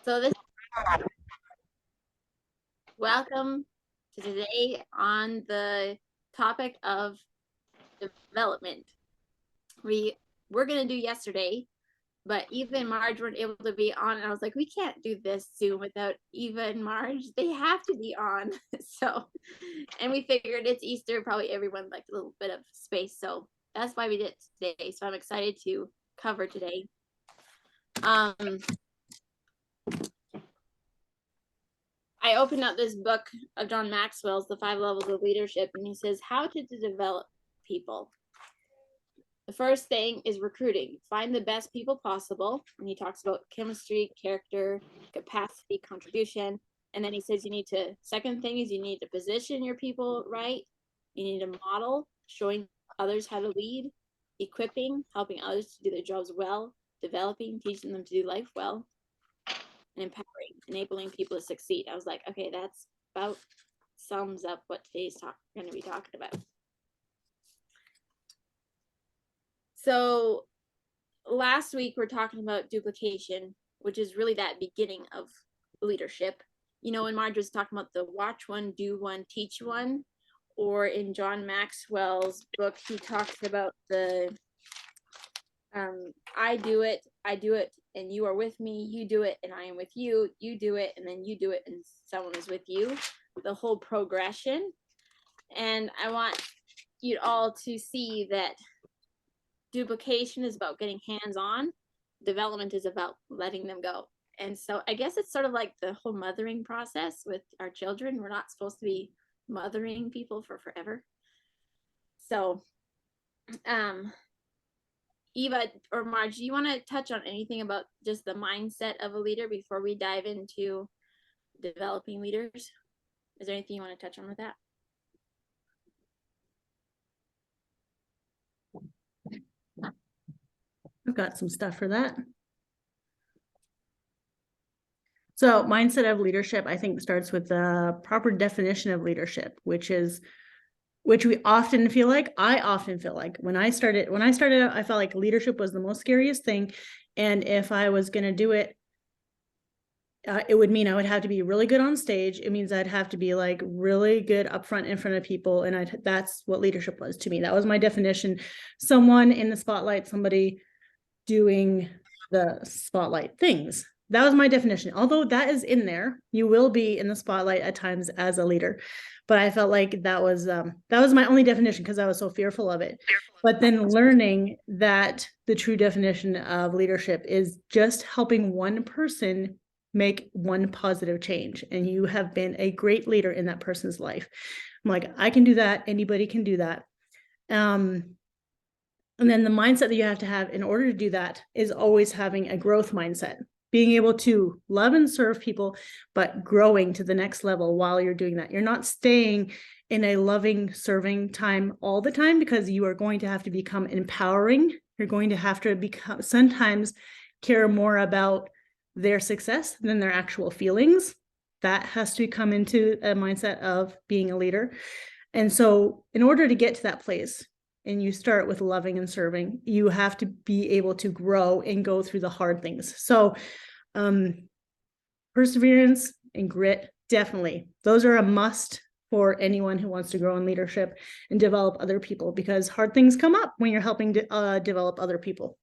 So welcome to today on the topic of development. We're gonna do yesterday, but Eva and Marge weren't able to be on, and I was like, we can't do this Zoom without Eva and Marge. They have to be on. So, and we figured it's Easter, probably everyone liked a little bit of space, so that's why we did it today. So I'm excited to cover today. I opened up this book of John Maxwell's The 5 Levels of Leadership, and he says how to develop people. The first thing is recruiting. Find the best people possible. And he talks about chemistry, character, capacity, contribution. And then he says second thing is you need to position your people right. You need to model, showing others how to lead, equipping, helping others to do their jobs well, developing, teaching them to do life well, and empowering, enabling people to succeed. I was like, okay, that's about sums up what today's going to be talking about. So last week we're talking about duplication, which is really that beginning of leadership. You know, when Marge was talking about the watch one, do one, teach one, or in John Maxwell's book, he talks about the I do it, and you are with me. You do it, and I am with you. You do it, and then you do it, and someone is with you. The whole progression. And I want you all to see that duplication is about getting hands-on. Development is about letting them go. And so I guess it's sort of like the whole mothering process with our children. We're not supposed to be mothering people for forever. So Eva or Marge, do you want to touch on anything about just the mindset of a leader before we dive into developing leaders? Is there anything you want to touch on with that? I've got some stuff for that. So mindset of leadership, I think, starts with the proper definition of leadership, which we often feel like, I often feel like when I started out, I felt like leadership was the most scariest thing. And if I was going to do it, it would mean I would have to be really good on stage. It means I'd have to be like really good up front in front of people. And that's what leadership was to me. That was my definition. Someone in the spotlight, somebody doing the spotlight things. That was my definition. Although that is in there, you will be in the spotlight at times as a leader. But I felt like that was my only definition because I was so fearful of it. But then learning that the true definition of leadership is just helping one person make one positive change. And you have been a great leader in that person's life. I'm like, I can do that. Anybody can do that. And then the mindset that you have to have in order to do that is always having a growth mindset, being able to love and serve people, but growing to the next level while you're doing that. You're not staying in a loving, serving time all the time because you are going to have to become empowering. You're going to have to sometimes care more about their success than their actual feelings. That has to come into a mindset of being a leader. And so in order to get to that place, and you start with loving and serving, you have to be able to grow and go through the hard things. So perseverance and grit, definitely. Those are a must for anyone who wants to grow in leadership and develop other people, because hard things come up when you're helping to develop other people.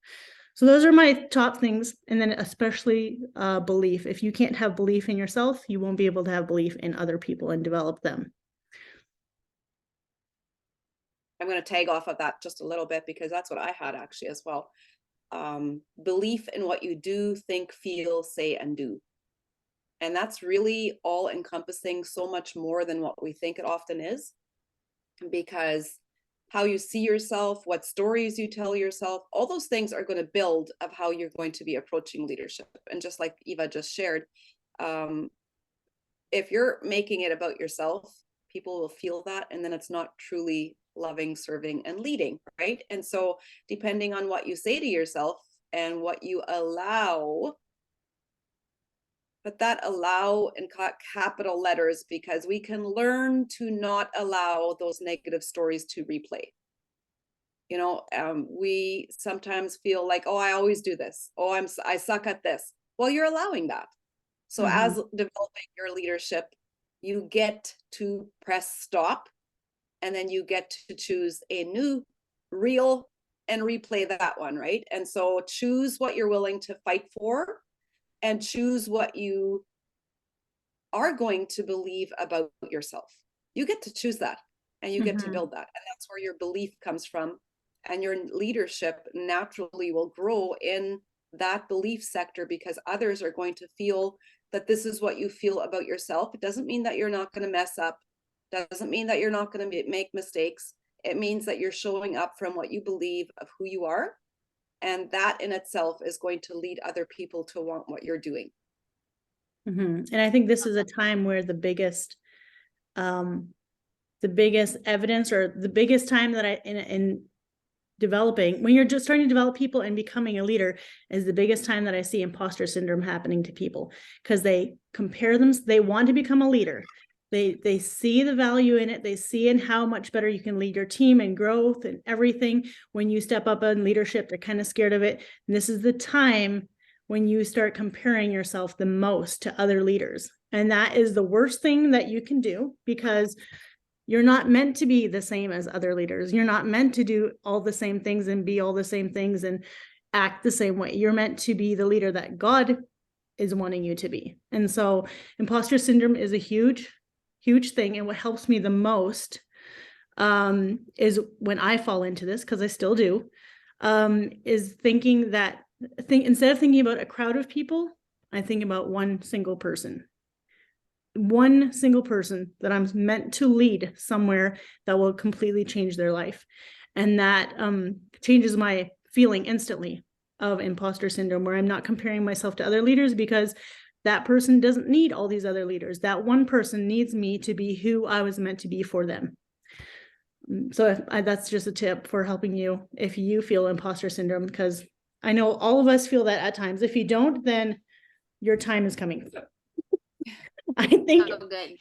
So those are my top things. And then especially belief. If you can't have belief in yourself, you won't be able to have belief in other people and develop them. I'm going to tag off of that just a little bit because that's what I had actually as well. Belief in what you do, think, feel, say, and do. And that's really all encompassing so much more than what we think it often is, because how you see yourself, what stories you tell yourself, all those things are going to build of how you're going to be approaching leadership. And just like Eva just shared, if you're making it about yourself, people will feel that, and then it's not truly loving, serving, and leading, right? And so depending on what you say to yourself and what you allow, but that allow in capital letters, because we can learn to not allow those negative stories to replay. You know, we sometimes feel like, oh, I always do this. Oh, I suck at this. Well, you're allowing that. So as developing your leadership, you get to press stop, and then you get to choose a new reel and replay that one, right? And so choose what you're willing to fight for, and choose what you are going to believe about yourself. You get to choose that, and you get to build that. And that's where your belief comes from. And your leadership naturally will grow in that belief sector, because others are going to feel that this is what you feel about yourself. It doesn't mean that you're not going to mess up. Doesn't mean that you're not going to make mistakes. It means that you're showing up from what you believe of who you are. And that in itself is going to lead other people to want what you're doing. And I think this is a time where the biggest evidence, or the biggest time that in developing, when you're just starting to develop people and becoming a leader, is the biggest time that I see imposter syndrome happening to people, because they compare them. They want to become a leader. They see the value in it. They see in how much better you can lead your team and growth and everything. When you step up in leadership, they're kind of scared of it. And this is the time when you start comparing yourself the most to other leaders. And that is the worst thing that you can do, because you're not meant to be the same as other leaders. You're not meant to do all the same things and be all the same things and act the same way. You're meant to be the leader that God is wanting you to be. And so imposter syndrome is a huge thing. And what helps me the most is when I fall into this, because I still do, is thinking that instead of thinking about a crowd of people, I think about one single person that I'm meant to lead somewhere that will completely change their life. And that changes my feeling instantly of imposter syndrome, where I'm not comparing myself to other leaders, because that person doesn't need all these other leaders. That one person needs me to be who I was meant to be for them. So that's just a tip for helping you if you feel imposter syndrome, because I know all of us feel that at times. If you don't, then your time is coming. I think So good.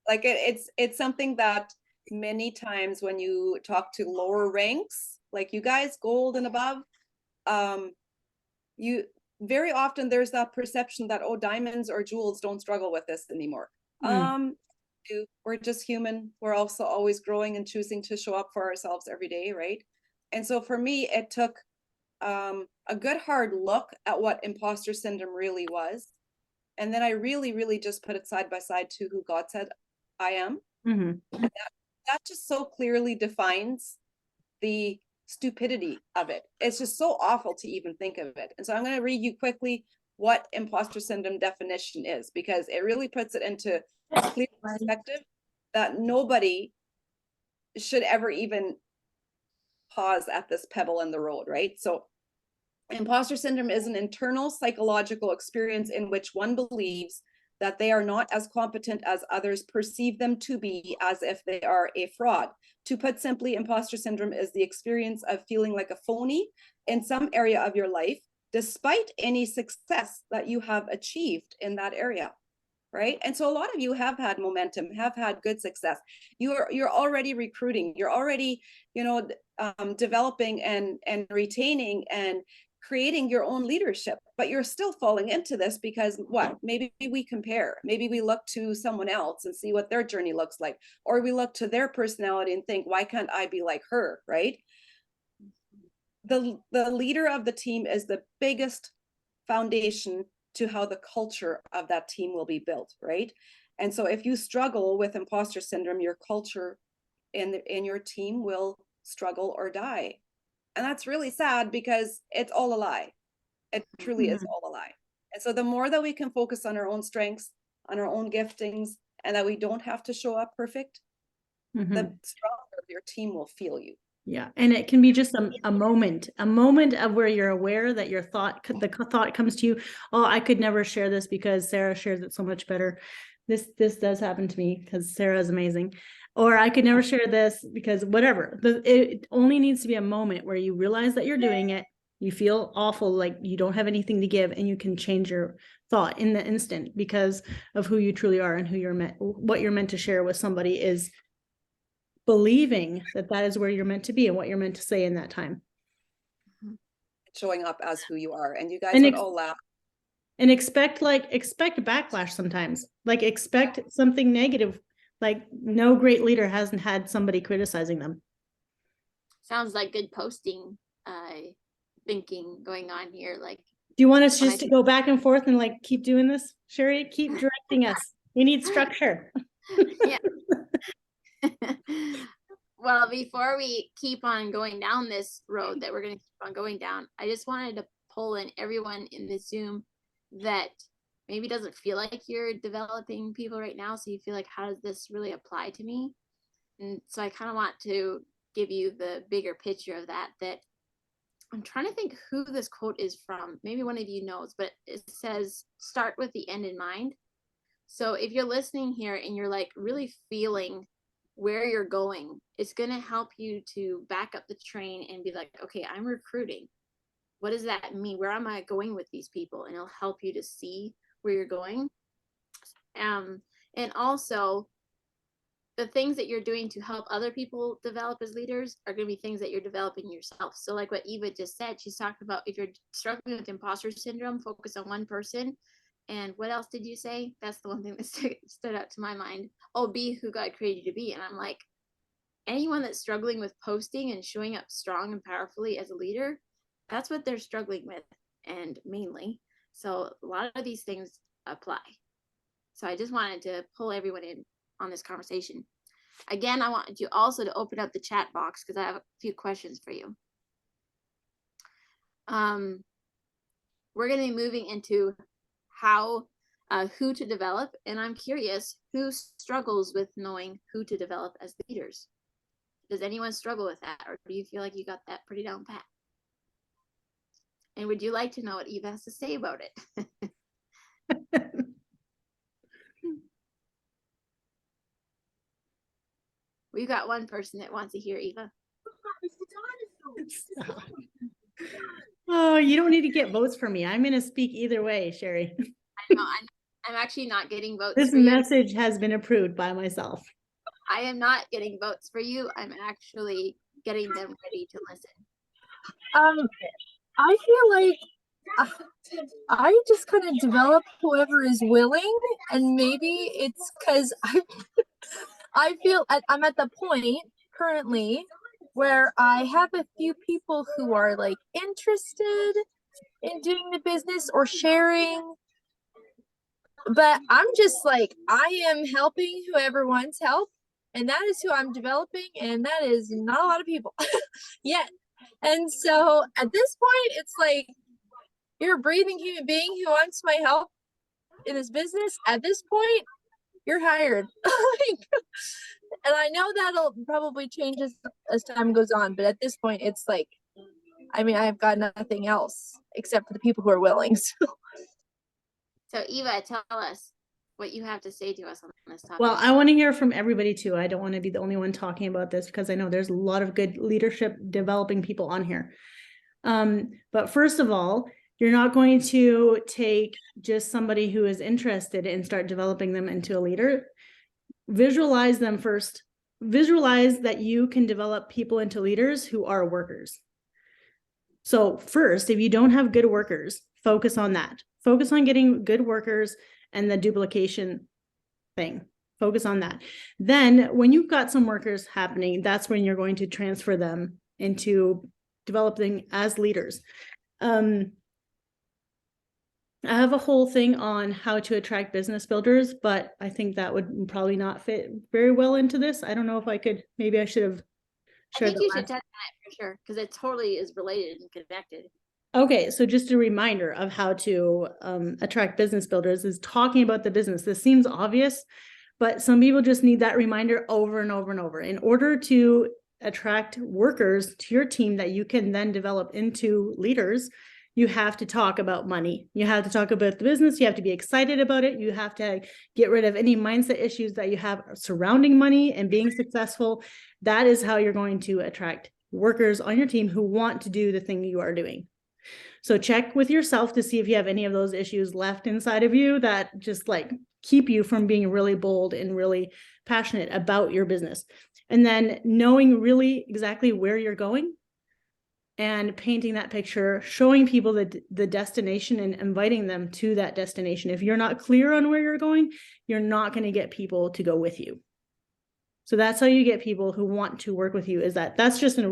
Like it's something that many times when you talk to lower ranks, like you guys, gold and above, you very often there's that perception that, oh, diamonds or jewels don't struggle with this anymore. We're just human. We're also always growing and choosing to show up for ourselves every day, right? And so for me, it took a good hard look at what imposter syndrome really was. And then I really just put it side by side to who God said I am. And that just so clearly defines the stupidity of it. It's just so awful to even think of it. And so I'm going to read you quickly what imposter syndrome definition is, because it really puts it into a clear perspective that nobody should ever even pause at this pebble in the road, right? So imposter syndrome is an internal psychological experience in which one believes that they are not as competent as others perceive them to be, as if they are a fraud. To put simply, imposter syndrome is the experience of feeling like a phony in some area of your life, despite any success that you have achieved in that area, right? And so a lot of you have had momentum, have had good success. You're already recruiting. You're already, developing and retaining and creating your own leadership, but you're still falling into this because maybe we compare, maybe we look to someone else and see what their journey looks like, or we look to their personality and think, why can't I be like her, right? The leader of the team is the biggest foundation to how the culture of that team will be built, right? And so if you struggle with imposter syndrome, your culture in your team will struggle or die. And that's really sad, because it's all a lie. It truly is all a lie. And so the more that we can focus on our own strengths, on our own giftings, and that we don't have to show up perfect, the stronger your team will feel you. Yeah. And it can be just a moment of where you're aware that the thought comes to you, oh, I could never share this because Sarah shares it so much better. This does happen to me because Sarah is amazing. Or I could never share this because whatever. It only needs to be a moment where you realize that you're doing it. You feel awful, like you don't have anything to give, and you can change your thought in the instant because of who you truly are and what you're meant to share with somebody is believing that is where you're meant to be and what you're meant to say in that time. Showing up as who you are. And you guys would all laugh. And expect backlash sometimes. Like expect something negative. Like no great leader hasn't had somebody criticizing them. Sounds like good posting thinking going on here. Like, do you want us when just to go back and forth and like keep doing this, Sherry? Keep directing us. We need structure. Yeah. Well, before we keep on going down this road that we're going to keep on going down, I just wanted to pull in everyone in the Zoom that maybe doesn't feel like you're developing people right now. So you feel like, how does this really apply to me? And so I kind of want to give you the bigger picture of that, that I'm trying to think who this quote is from. Maybe one of you knows, but it says, start with the end in mind. So if you're listening here and you're like really feeling where you're going, it's going to help you to back up the train and be like, okay, I'm recruiting. What does that mean? Where am I going with these people? And it'll help you to see where you're going. And also, the things that you're doing to help other people develop as leaders are going to be things that you're developing yourself. So like what Eva just said, she's talked about, if you're struggling with imposter syndrome, focus on one person. And what else did you say? That's the one thing that stood out to my mind. Oh, be who God created you to be. And I'm like, anyone that's struggling with posting and showing up strong and powerfully as a leader, that's what they're struggling with, and mainly. So a lot of these things apply. So I just wanted to pull everyone in on this conversation. Again, I want you also to open up the chat box because I have a few questions for you. We're going to be moving into who to develop, and I'm curious who struggles with knowing who to develop as leaders. Does anyone struggle with that, or do you feel like you got that pretty down pat? And would you like to know what Eva has to say about it? We've got one person that wants to hear Eva. Oh, you don't need to get votes for me. I'm going to speak either way, Sherry. I know, I'm actually not getting votes. This for you. message has been approved by myself. I am not getting votes for you. I'm actually getting them ready to listen. I feel like I just kind of develop whoever is willing, and maybe it's because I feel I'm at the point currently where I have a few people who are like interested in doing the business or sharing, but I'm just like, I am helping whoever wants help, and that is who I'm developing, and that is not a lot of people yet. And so at this point, it's like, you're a breathing human being who wants my help in this business. At this point, you're hired. And I know that'll probably change as time goes on, but at this point, it's like, I mean, I've got nothing else except for the people who are willing. So Eva, tell us what you have to say to us on this topic. Well, I want to hear from everybody too. I don't want to be the only one talking about this because I know there's a lot of good leadership developing people on here. But first of all, you're not going to take just somebody who is interested and start developing them into a leader. Visualize them first. Visualize that you can develop people into leaders who are workers. So first, if you don't have good workers, focus on that. Focus on getting good workers and the duplication thing. Focus on that. Then when you've got some workers happening, that's when you're going to transfer them into developing as leaders. I have a whole thing on how to attract business builders, but I think that would probably not fit very well into this. I don't know if I could, maybe I should have shared. I think you should touch on it for sure, because it totally is related and connected. Okay, so just a reminder of how to attract business builders is talking about the business. This seems obvious, but some people just need that reminder over and over and over. In order to attract workers to your team that you can then develop into leaders, you have to talk about money. You have to talk about the business. You have to be excited about it. You have to get rid of any mindset issues that you have surrounding money and being successful. That is how you're going to attract workers on your team who want to do the thing you are doing. So check with yourself to see if you have any of those issues left inside of you that just like keep you from being really bold and really passionate about your business. And then knowing really exactly where you're going, and painting that picture, showing people the destination and inviting them to that destination. If you're not clear on where you're going, you're not going to get people to go with you. So that's how you get people who want to work with you, is that's just in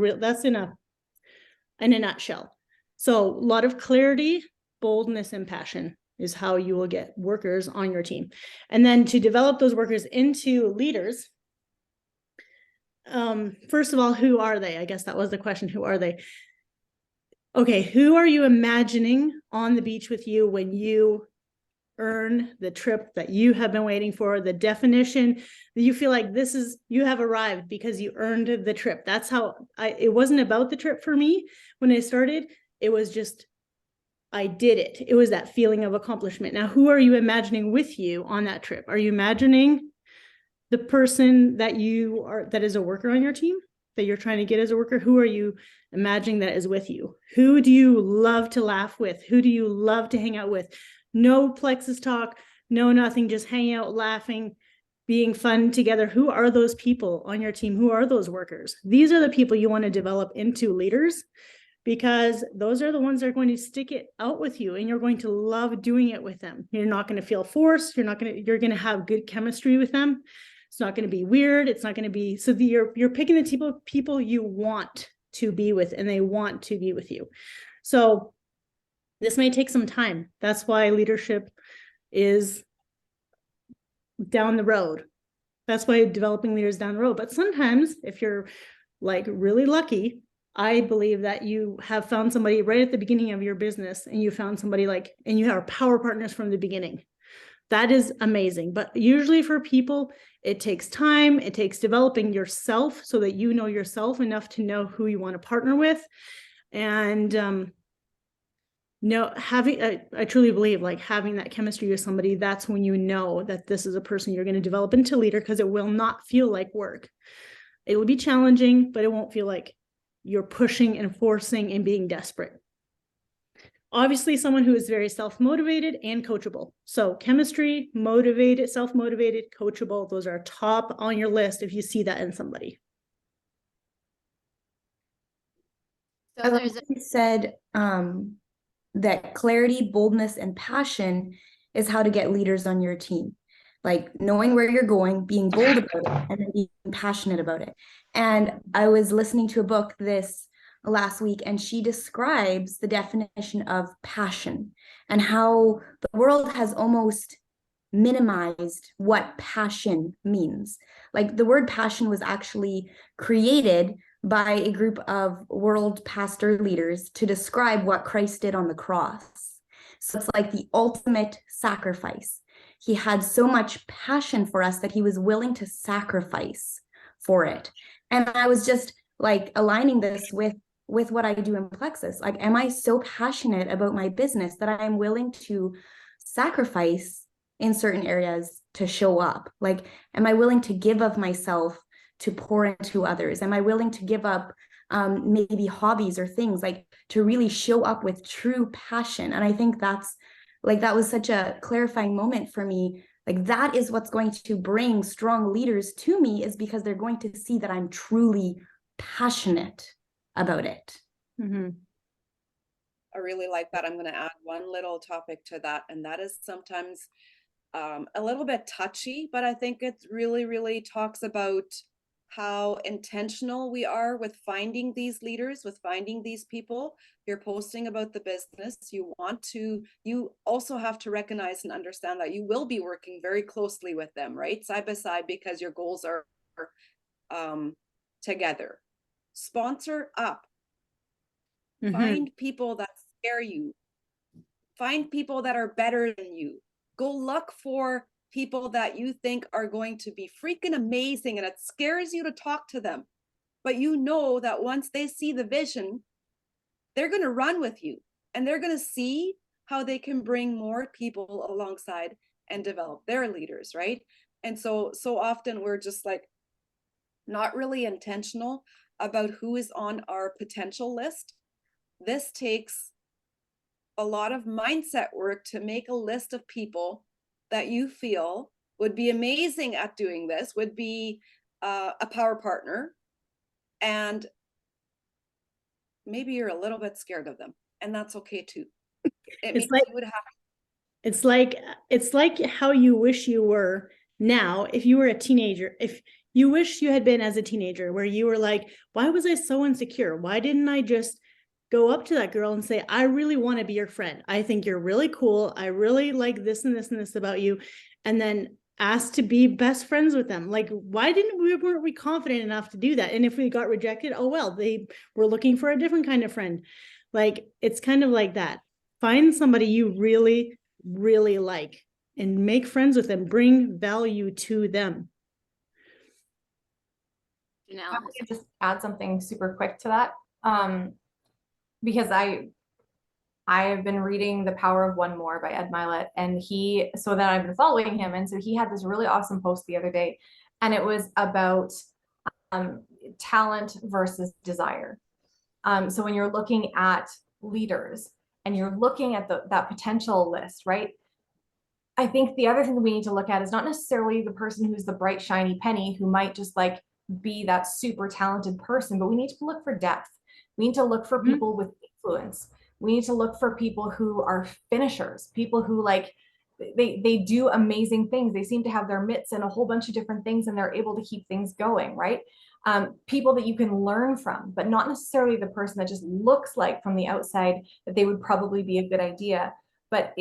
a nutshell. So a lot of clarity, boldness, and passion is how you will get workers on your team. And then to develop those workers into leaders, first of all, who are they? I guess that was the question. Who are they? Okay, who are you imagining on the beach with you when you earn the trip that you have been waiting for, the definition that you feel like you have arrived because you earned the trip? That's how it wasn't about the trip for me when I started. It was just, I did it. It was that feeling of accomplishment. Now, who are you imagining with you on that trip? Are you imagining the person that is a worker on your team, that you're trying to get as a worker? Who are you imagining that is with you? Who do you love to laugh with? Who do you love to hang out with? No plexus talk, no nothing, just hanging out, laughing, being fun together. Who are those people on your team? Who are those workers? These are the people you want to develop into leaders, because those are the ones that are going to stick it out with you, and you're going to love doing it with them. You're not going to feel forced. You're going to have good chemistry with them. It's not going to be weird. It's not going to be, so you're picking the people you want to be with, and they want to be with you. So this may take some time. That's why leadership is down the road. That's why developing leaders down the road. But sometimes if you're like really lucky, I believe that you have found somebody right at the beginning of your business, and you found somebody and you are power partners from the beginning. That is amazing. But usually for people, it takes time. It takes developing yourself so that you know yourself enough to know who you want to partner with. And I truly believe like having that chemistry with somebody, that's when you know that this is a person you're going to develop into leader, because it will not feel like work. It will be challenging, but it won't feel like you're pushing and forcing and being desperate. Obviously, someone who is very self-motivated and coachable. So chemistry, motivated, self-motivated, coachable, those are top on your list if you see that in somebody. So I love there's what you said that clarity, boldness, and passion is how to get leaders on your team. Like knowing where you're going, being bold about it, and then being passionate about it. And I was listening to a book this last week, and she describes the definition of passion and how the world has almost minimized what passion means. Like the word passion was actually created by a group of world pastor leaders to describe what Christ did on the cross. So it's like the ultimate sacrifice. He had so much passion for us that he was willing to sacrifice for it. And I was just like aligning this with what I do in Plexus. Like, am I so passionate about my business that I am willing to sacrifice in certain areas to show up? Like, am I willing to give of myself to pour into others? Am I willing to give up maybe hobbies or things, like to really show up with true passion? And I think that was such a clarifying moment for me. Like that is what's going to bring strong leaders to me, is because they're going to see that I'm truly passionate about it. Mm-hmm. I really like that. I'm going to add one little topic to that, and that is sometimes a little bit touchy, but I think it really, really talks about how intentional we are with finding these leaders, with finding these people. You're posting about the business. You also have to recognize and understand that you will be working very closely with them, right? Side by side, because your goals are together. Sponsor up. Mm-hmm. Find people that scare you. Find people that are better than you. Go look for people that you think are going to be freaking amazing, and it scares you to talk to them. But you know that once they see the vision, they're going to run with you, and they're going to see how they can bring more people alongside and develop their leaders, right? And so often we're just like not really intentional about who is on our potential list. This takes a lot of mindset work to make a list of people that you feel would be amazing at doing this, would be a power partner. And maybe you're a little bit scared of them, and that's okay too. It It's means like you would have. it's like how you wish you were now if you were a teenager. If you wish you had been as a teenager, where you were like, why was I so insecure? Why didn't I just go up to that girl and say, I really want to be your friend. I think you're really cool. I really like this and this and this about you. And then ask to be best friends with them. Like, why weren't we confident enough to do that? And if we got rejected, oh well, they were looking for a different kind of friend. Like, it's kind of like that. Find somebody you really, really like and make friends with them. Bring value to them. Janelle I has could just add something super quick to that. Because I have been reading The Power of One More by Ed Mylett, and so that I've been following him. And so he had this really awesome post the other day, and it was about talent versus desire. So when you're looking at leaders and you're looking at that potential list, right? I think the other thing that we need to look at is not necessarily the person who's the bright, shiny penny who might just like be that super talented person, but we need to look for depth. We need to look for people with influence. We need to look for people who are finishers, people who like they do amazing things. They seem to have their mitts in a whole bunch of different things and they're able to keep things going, right? People that you can learn from, but not necessarily the person that just looks like from the outside that they would probably be a good idea. But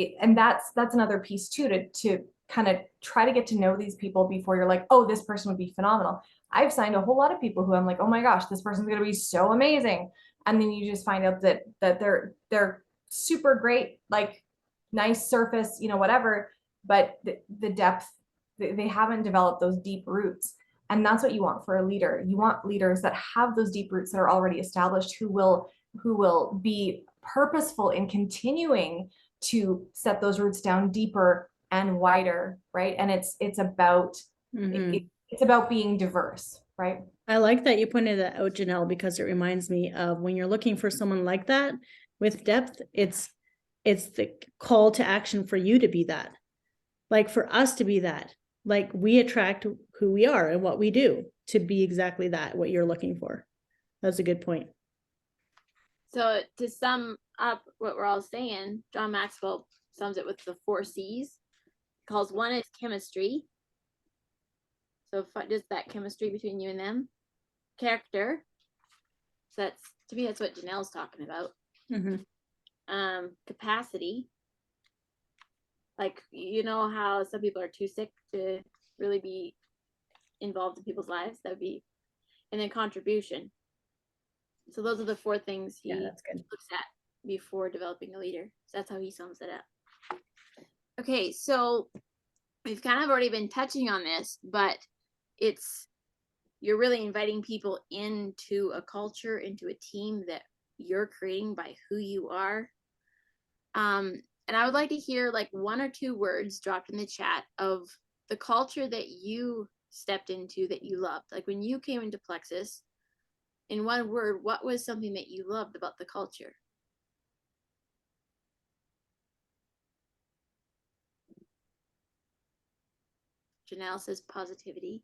that's another piece too, to kind of try to get to know these people before you're like, oh, this person would be phenomenal. I've signed a whole lot of people who I'm like, oh my gosh, this person's going to be so amazing. And then you just find out that they're super great, like nice surface, whatever, but the depth, they haven't developed those deep roots. And that's what you want for a leader. You want leaders that have those deep roots that are already established, who will be purposeful in continuing to set those roots down deeper and wider, right? And it's about it's about being diverse, right? I like that you pointed that out, Janelle, because it reminds me of when you're looking for someone like that with depth, it's the call to action for you to be that. Like for us to be that. Like we attract who we are and what we do to be exactly that, what you're looking for. That's a good point. So to sum up what we're all saying, John Maxwell sums it with the 4 C's. Calls one is chemistry. So just that chemistry between you and them. Character. So to me, that's what Janelle's talking about. Capacity. Like, how some people are too sick to really be involved in people's lives. That would be, and then contribution. So those are the 4 things he looks at before developing a leader. So that's how he sums it up. Okay, so we've kind of already been touching on this, but you're really inviting people into a culture, into a team that you're creating by who you are. And I would like to hear like 1 or 2 words dropped in the chat of the culture that you stepped into that you loved. Like when you came into Plexus, in 1 word, what was something that you loved about the culture? Janelle says positivity,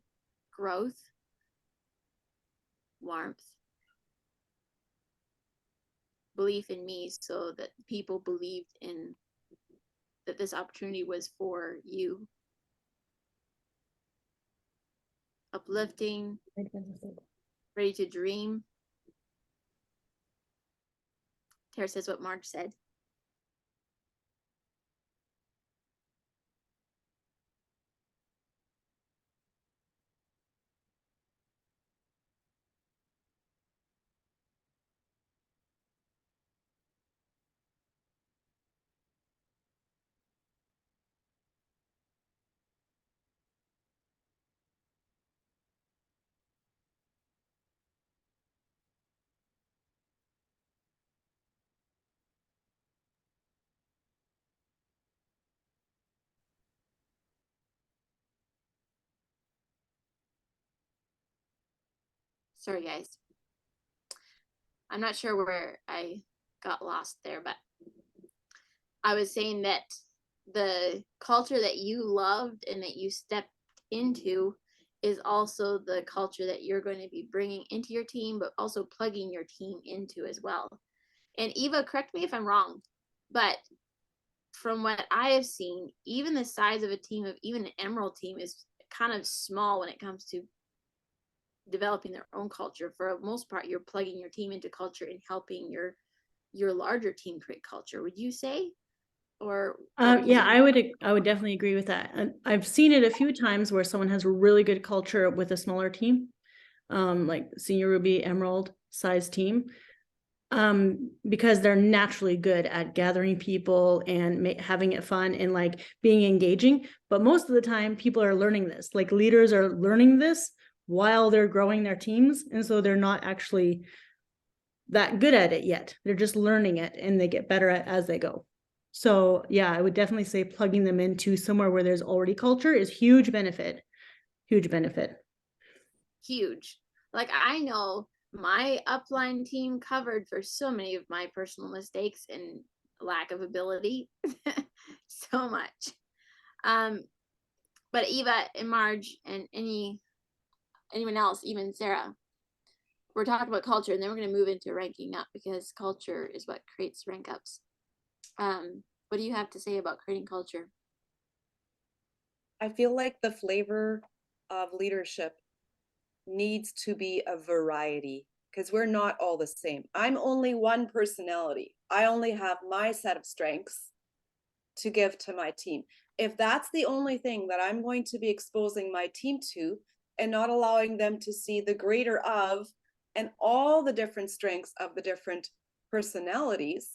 growth, warmth, belief in me, so that people believed in that this opportunity was for you. Uplifting, ready to dream. Tara says what Marge said. Sorry, guys. I'm not sure where I got lost there, but I was saying that the culture that you loved and that you stepped into is also the culture that you're going to be bringing into your team, but also plugging your team into as well. And Eva, correct me if I'm wrong, but from what I have seen, even the size of a team of even an Emerald team is kind of small when it comes to developing their own culture. For the most part, you're plugging your team into culture and helping your larger team create culture. Would you say? Or yeah, I would definitely agree with that. And I've seen it a few times where someone has a really good culture with a smaller team, like Senior Ruby, Emerald size team, because they're naturally good at gathering people and having it fun and like being engaging. But most of the time, people are learning this. Like leaders are learning this while they're growing their teams, and so they're not actually that good at it yet. They're just learning it, and they get better at as they go. So yeah, I would definitely say plugging them into somewhere where there's already culture is huge benefit. Huge benefit. Huge. Like I know my upline team covered for so many of my personal mistakes and lack of ability. So much. But Eva and Marge and anyone else, even Sarah, we're talking about culture, and then we're going to move into ranking up because culture is what creates rank ups. What do you have to say about creating culture? I feel like the flavor of leadership needs to be a variety because we're not all the same. I'm only one personality. I only have my set of strengths to give to my team. If that's the only thing that I'm going to be exposing my team to and not allowing them to see the greater of and all the different strengths of the different personalities,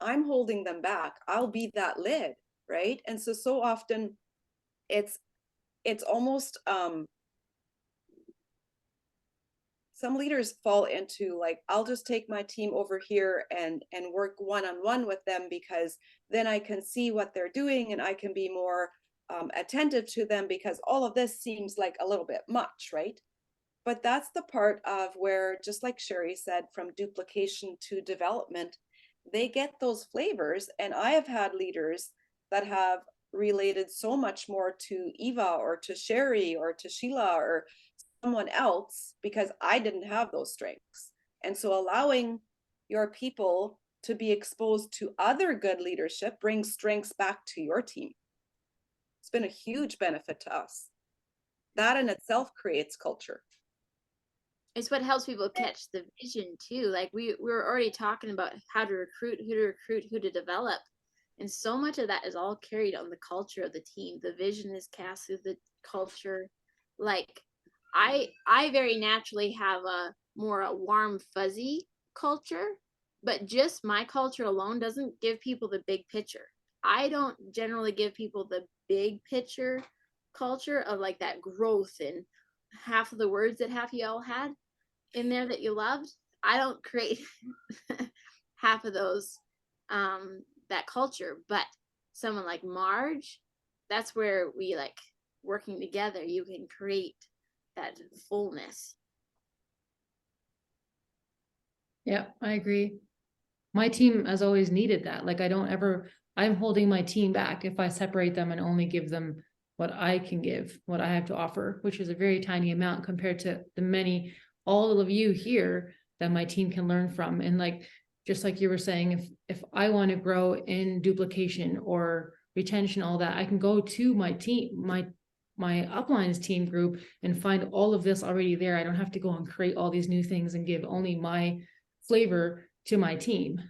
I'm holding them back. I'll be that lid, right? And so often it's almost some leaders fall into like, I'll just take my team over here and work one-on-one with them because then I can see what they're doing and I can be more attentive to them because all of this seems like a little bit much, right? But that's the part of where, just like Sherry said, from duplication to development, they get those flavors. And I have had leaders that have related so much more to Eva or to Sherry or to Sheila or someone else because I didn't have those strengths. And so allowing your people to be exposed to other good leadership brings strengths back to your team. It's been a huge benefit to us. That in itself creates culture. It's what helps people catch the vision too. Like we were already talking about how to recruit, who to develop. And so much of that is all carried on the culture of the team. The vision is cast through the culture. Like I very naturally have a warm, fuzzy culture, but just my culture alone doesn't give people the big picture. I don't generally give people the big picture culture of like that growth and half of the words that half of y'all had in there that you loved. I don't create half of those that culture, but someone like Marge, that's where we like working together, you can create that fullness. Yeah, I agree. My team has always needed that. Like I'm holding my team back if I separate them and only give them what I can give, what I have to offer, which is a very tiny amount compared to the all of you here that my team can learn from. And like, just like you were saying, if I want to grow in duplication or retention, all that, I can go to my team, my uplines team group and find all of this already there. I don't have to go and create all these new things and give only my flavor to my team.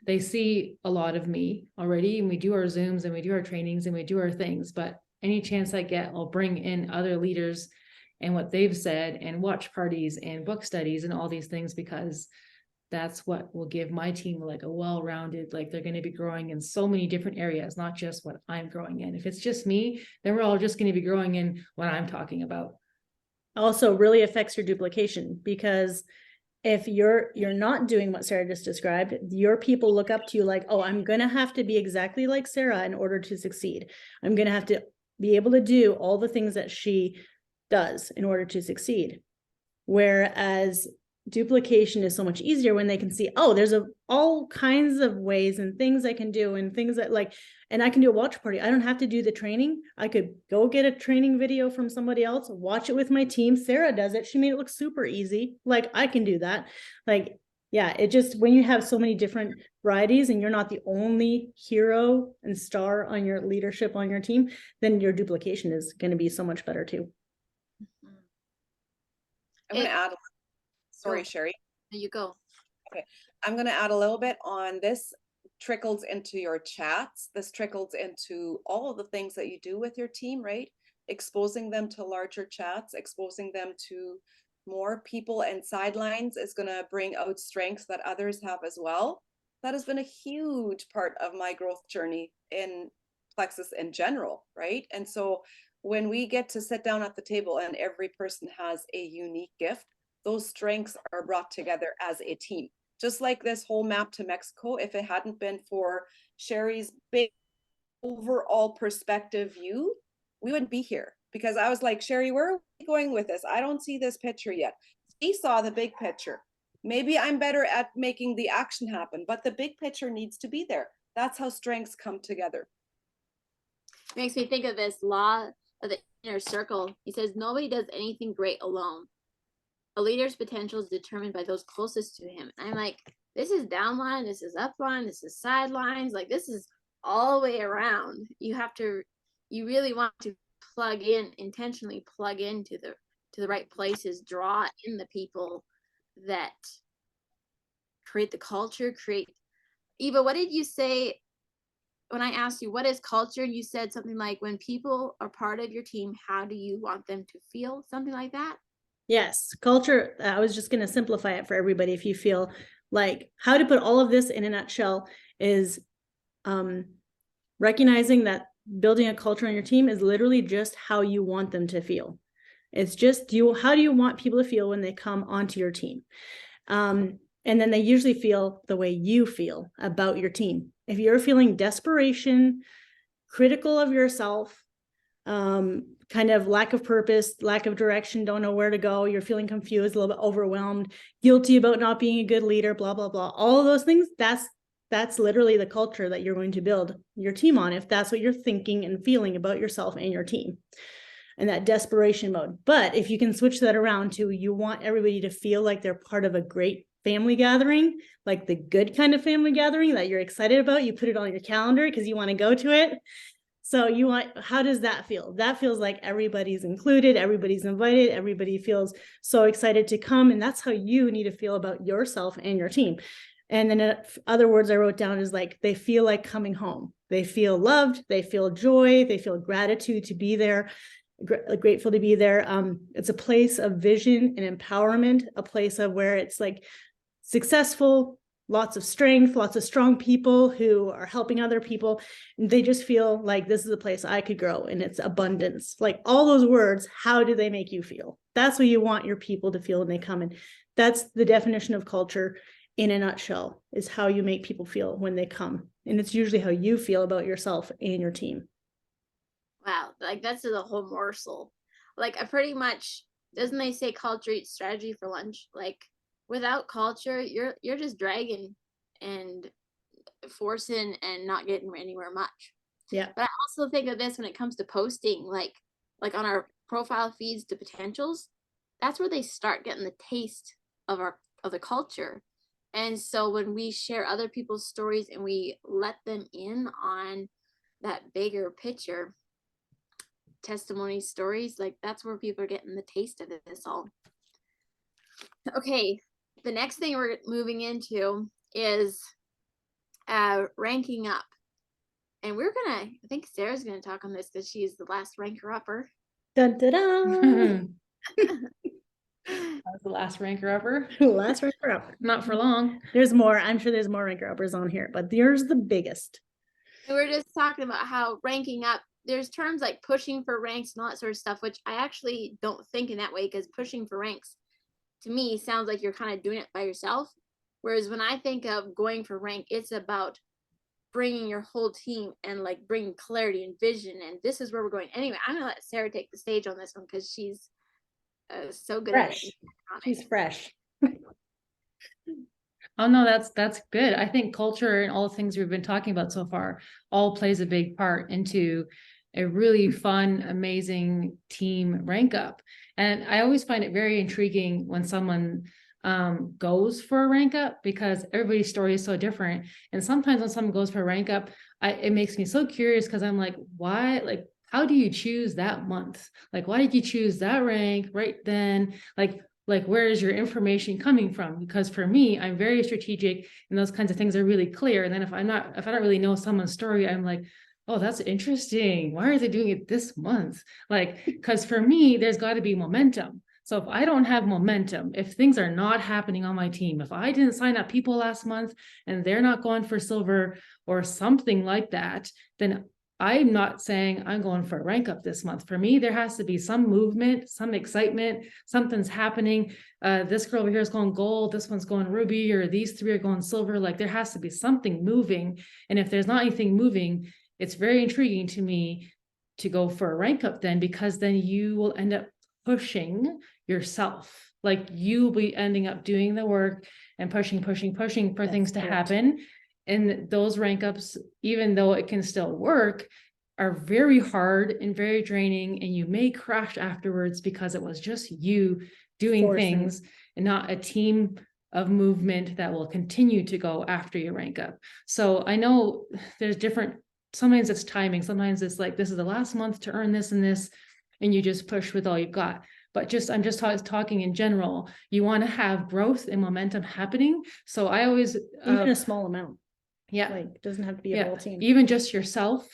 They see a lot of me already, and we do our Zooms and we do our trainings and we do our things, but any chance I get, I'll bring in other leaders and what they've said and watch parties and book studies and all these things, because that's what will give my team like a well-rounded, like they're going to be growing in so many different areas, not just what I'm growing in. If it's just me, then we're all just going to be growing in what I'm talking about. Also really affects your duplication, because if you're not doing what Sarah just described, your people look up to you like, oh, I'm going to have to be exactly like Sarah in order to succeed. I'm going to have to be able to do all the things that she does in order to succeed. Whereas duplication is so much easier when they can see, oh, there's all kinds of ways and things I can do and things that like, and I can do a watch party. I don't have to do the training. I could go get a training video from somebody else, watch it with my team. Sarah does it. She made it look super easy. Like I can do that. Like, yeah, it just, when you have so many different varieties and you're not the only hero and star on your leadership on your team, then your duplication is going to be so much better too. I'm going It- to add, sorry, Go. Sherry. There you go. I'm going to add a little bit on this. Trickles into your chats. This trickles into all of the things that you do with your team, right? Exposing them to larger chats, exposing them to more people and sidelines is going to bring out strengths that others have as well. That has been a huge part of my growth journey in Plexus in general, right? And so when we get to sit down at the table and every person has a unique gift, those strengths are brought together as a team. Just like this whole map to Mexico, if it hadn't been for Sherry's big overall perspective view, we wouldn't be here. Because I was like, Sherry, where are we going with this? I don't see this picture yet. She saw the big picture. Maybe I'm better at making the action happen, but the big picture needs to be there. That's how strengths come together. Makes me think of this law of the inner circle. He says nobody does anything great alone. A leader's potential is determined by those closest to him. And I'm like, this is downline, this is upline, this is sidelines, like this is all the way around. You really want to intentionally plug into the right places, draw in the people that create the culture, Eva, what did you say when I asked you what is culture? You said something like, when people are part of your team, how do you want them to feel? Something like that. Yes, culture. I was just going to simplify it for everybody. If you feel like how to put all of this in a nutshell is recognizing that building a culture on your team is literally just how you want them to feel. It's just how do you want people to feel when they come onto your team? And then they usually feel the way you feel about your team. If you're feeling desperation, critical of yourself, kind of lack of purpose, lack of direction, don't know where to go, you're feeling confused, a little bit overwhelmed, guilty about not being a good leader, blah, blah, blah. All of those things, that's literally the culture that you're going to build your team on, if that's what you're thinking and feeling about yourself and your team, and that desperation mode. But if you can switch that around to, you want everybody to feel like they're part of a great family gathering, like the good kind of family gathering that you're excited about, you put it on your calendar because you want to go to it. So how does that feel? That feels like everybody's included, everybody's invited, everybody feels so excited to come. And that's how you need to feel about yourself and your team. And then other words I wrote down is like, they feel like coming home. They feel loved, they feel joy, they feel gratitude to be there, grateful to be there. It's a place of vision and empowerment, a place of where it's like successful, lots of strength, lots of strong people who are helping other people. And they just feel like this is a place I could grow, and it's abundance. Like all those words, how do they make you feel? That's what you want your people to feel when they come in. That's the definition of culture in a nutshell, is how you make people feel when they come. And it's usually how you feel about yourself and your team. Wow, like that's the whole morsel. Like I pretty much, doesn't they say culture eats strategy for lunch? Like without culture, you're just dragging and forcing and not getting anywhere much. Yeah. But I also think of this when it comes to posting, like on our profile feeds to potentials, that's where they start getting the taste of the culture. And so when we share other people's stories and we let them in on that bigger picture, testimony stories, like that's where people are getting the taste of this all. Okay, the next thing we're moving into is ranking up. And I think Sarah's gonna talk on this because she's the last ranker upper. Dun, dun, dun. That was the last ranker upper. Last ranker up. Not for long. There's more. I'm sure there's more ranker uppers on here, but yours the biggest. And we're just talking about how ranking up, there's terms like pushing for ranks and all that sort of stuff, which I actually don't think in that way, because pushing for ranks to me sounds like you're kind of doing it by yourself. Whereas when I think of going for rank, it's about bringing your whole team and like bringing clarity and vision. And this is where we're going. Anyway, I'm going to let Sarah take the stage on this one because she's so good Fresh. at it. She's fresh. Oh no, that's good. I think culture and all the things we've been talking about so far all plays a big part into a really fun, amazing team rank up. And I always find it very intriguing when someone goes for a rank up, because everybody's story is so different. And sometimes when someone goes for a rank up, it makes me so curious, because I'm like, why? Like, how do you choose that month? Like, why did you choose that rank right then? Like where is your information coming from? Because for me, I'm very strategic, and those kinds of things are really clear. And then if I don't really know someone's story, I'm like, oh, that's interesting. Why are they doing it this month? Like, because for me, there's got to be momentum. So if I don't have momentum, if things are not happening on my team, if I didn't sign up people last month and they're not going for silver or something like that, then I'm not saying I'm going for a rank up this month. For me, there has to be some movement, some excitement, something's happening. This girl over here is going gold, this one's going ruby, or these three are going silver. Like, there has to be something moving. And if there's not anything moving, it's very intriguing to me to go for a rank up then, because then you will end up pushing yourself. Like, you'll be ending up doing the work and pushing for things to happen. And those rank ups, even though it can still work, are very hard and very draining, and you may crash afterwards because it was just you doing Forcing. things and not a team of movement that will continue to go after your rank up. So I know there's different, sometimes it's timing, sometimes it's like, this is the last month to earn this and this, and you just push with all you've got. But I'm just talking in general, you want to have growth and momentum happening. So I always Even a small amount. yeah, Like, it doesn't have to be a whole team. even just yourself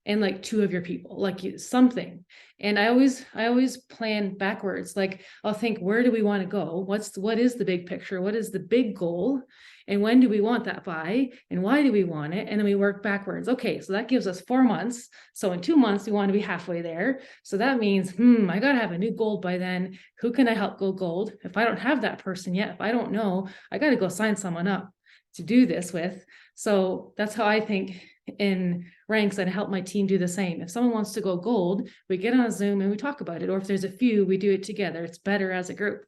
and like two of your people, like something. And I always plan backwards. Like, I'll think, where do we want to go? What is the big picture? What is the big goal? And when do we want that by? And why do we want it? And then we work backwards. Okay, so that gives us 4 months. So in 2 months, we want to be halfway there. So that means, I got to have a new gold by then. Who can I help go gold? If I don't have that person yet, if I don't know, I got to go sign someone up to do this with. So that's how I think in ranks, and help my team do the same. If someone wants to go gold, we get on a Zoom and we talk about it. Or if there's a few, we do it together. It's better as a group.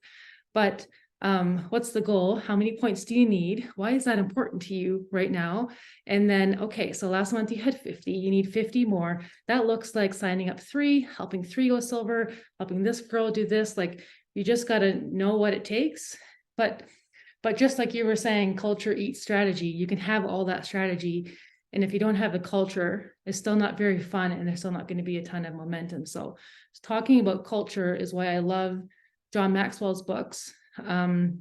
But what's the goal? How many points do you need? Why is that important to you right now? And then, okay, so last month you had 50, you need 50 more. That looks like signing up 3, helping 3 go silver, helping this girl do this. Like, you just got to know what it takes. But just like you were saying, culture eats strategy. You can have all that strategy, and if you don't have the culture, it's still not very fun, and there's still not going to be a ton of momentum. So talking about culture is why I love John Maxwell's books. The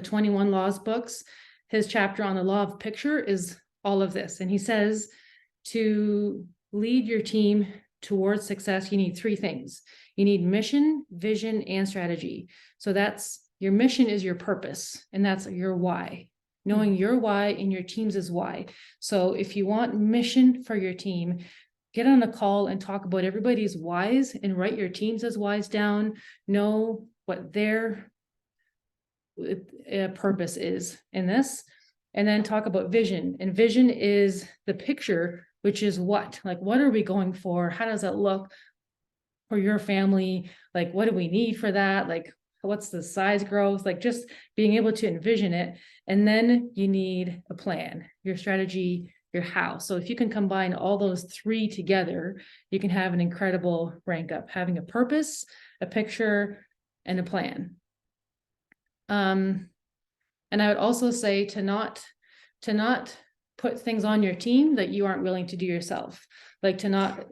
21 Laws books, his chapter on the law of picture is all of this. And he says, to lead your team towards success, you need 3 things. You need mission, vision, and strategy. So that's, your mission is your purpose, and that's your why. Knowing your why and your team's is why. So if you want mission for your team, get on a call and talk about everybody's whys and write your team's as whys down. Know what their purpose is in this, and then talk about vision. And vision is the picture, which is what are we going for? How does that look for your family? Like, what do we need for that? Like, what's the size growth? Like, just being able to envision it. And then you need a plan, your strategy, your how. So if you can combine all those 3 together, you can have an incredible rank up, having a purpose, a picture, and a plan. And I would also say to not put things on your team that you aren't willing to do yourself. Like, to not